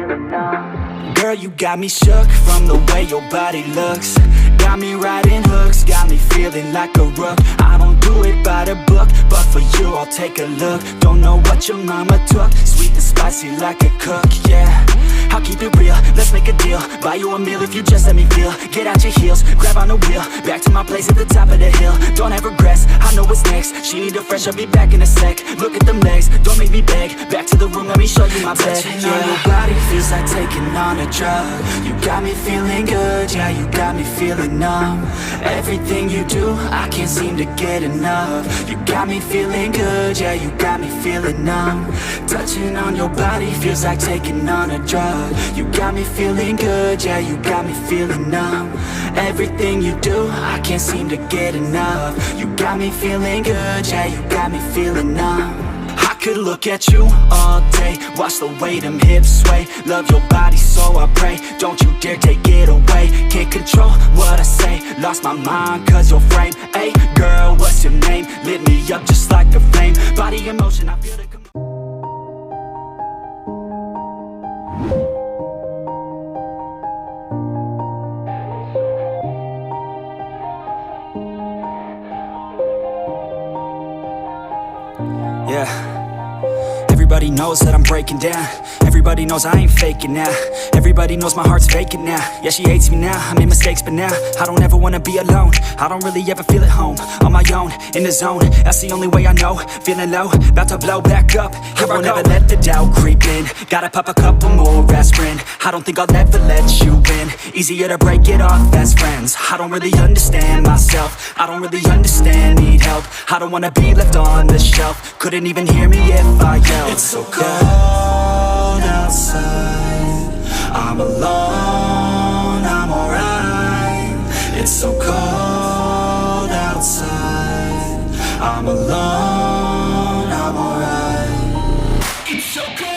feeling numb. Girl, you got me shook from the way your body looks. Got me riding hooks, got me feeling like a rook. I don't do it by the book, but for you I'll take a look. Don't know what your mama took, sweet and spicy like a cook, yeah. I'll keep it real, let's make a deal. Buy you a meal if you just let me feel. Get out your heels, grab on the wheel. Back to my place at the top of the hill. Don't have regrets, I know what's next. She need a fresh, I'll be back in a sec. Look at them legs, don't make me beg. Back to the room, let me show you my bed. Touching on your body feels like taking on a drug. You got me feeling good, yeah, you got me feeling numb. Everything you do, I can't seem to get enough. You got me feeling good, yeah, you got me feeling numb. Touching on your body feels like taking on a drug. You got me feeling good, yeah, you got me feeling numb. Everything you do, I can't seem to get enough. You got me feeling good, yeah, you got me feeling numb. I could look at you all day, watch the way them hips sway. Love your body so I pray, don't you dare take it away. Can't control what I say, lost my mind cause your frame. Hey girl, what's your name? Lit me up just like a flame. Body in motion, I feel the yeah. Everybody knows that I'm breaking down. Everybody knows I ain't faking now. Everybody knows my heart's vacant now. Yeah, she hates me now, I made mistakes but now I don't ever wanna be alone. I don't really ever feel at home. On my own, in the zone, that's the only way I know. Feeling low, about to blow back up. Here I won't ever let the doubt creep in. Gotta pop a couple more aspirin. I don't think I'll ever let you in. Easier to break it off as friends. I don't really understand myself. I don't really understand, need help. I don't wanna be left on the shelf. Couldn't even hear me if I yelled. It's so cold outside, I'm alone, I'm alright. It's so cold outside, I'm alone, I'm alright. It's so cold.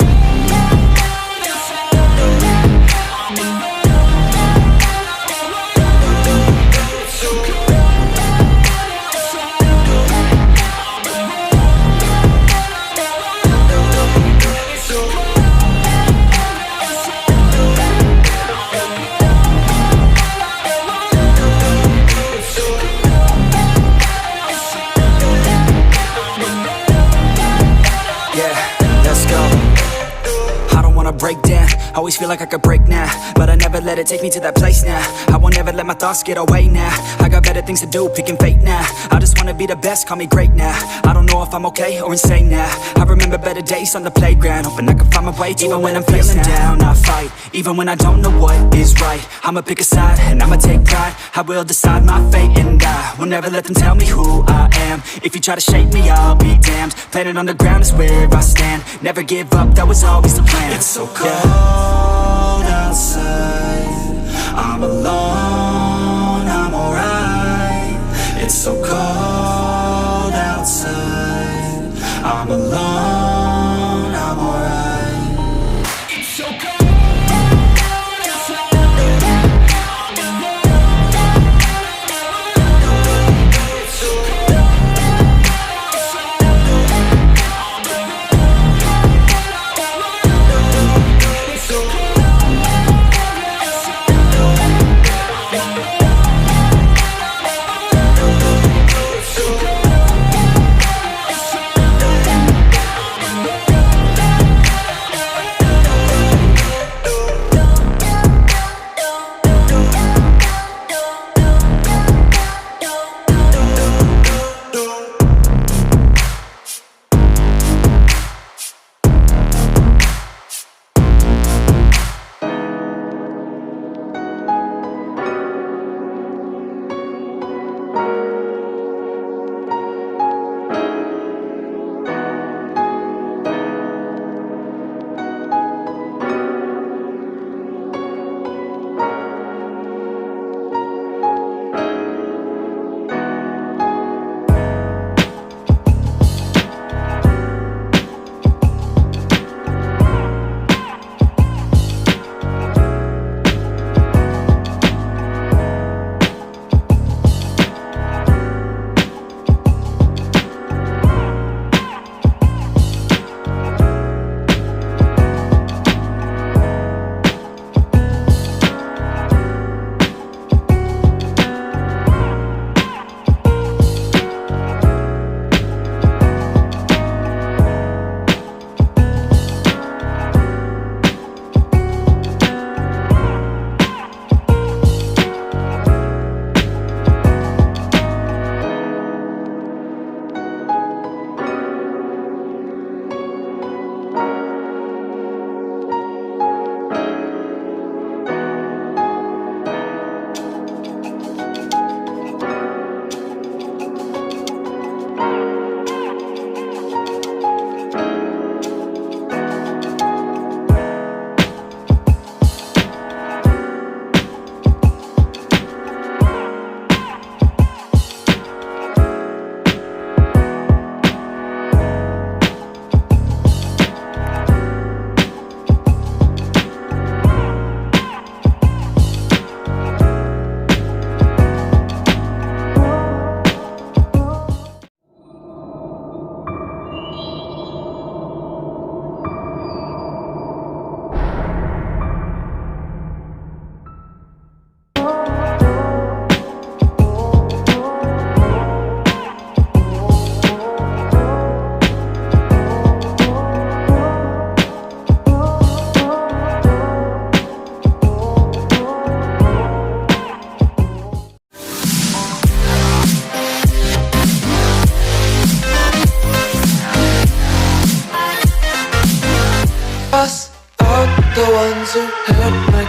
Break down, always feel like I could break now, but I never let it take me to that place now. I won't ever let my thoughts get away now. I got better things to do, picking fate now. I just wanna be the best, call me great now. I don't know if I'm okay or insane now. I remember better days on the playground, hoping I can find my way to even when I'm feeling down, I fight. Even when I don't know what is right, I'ma pick a side and I'ma take pride. I will decide my fate and I will never let them tell me who I am. If you try to shake me, I'll be damned. Planet on the ground is where I stand. Never give up, that was always the plan. It's so cold outside, I'm alone, I'm alright. It's so cold outside, I'm alone, I'm alright. It's so cold. So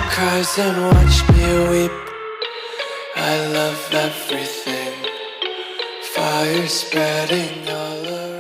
cries and watch me weep. I love everything. Fire spreading all around.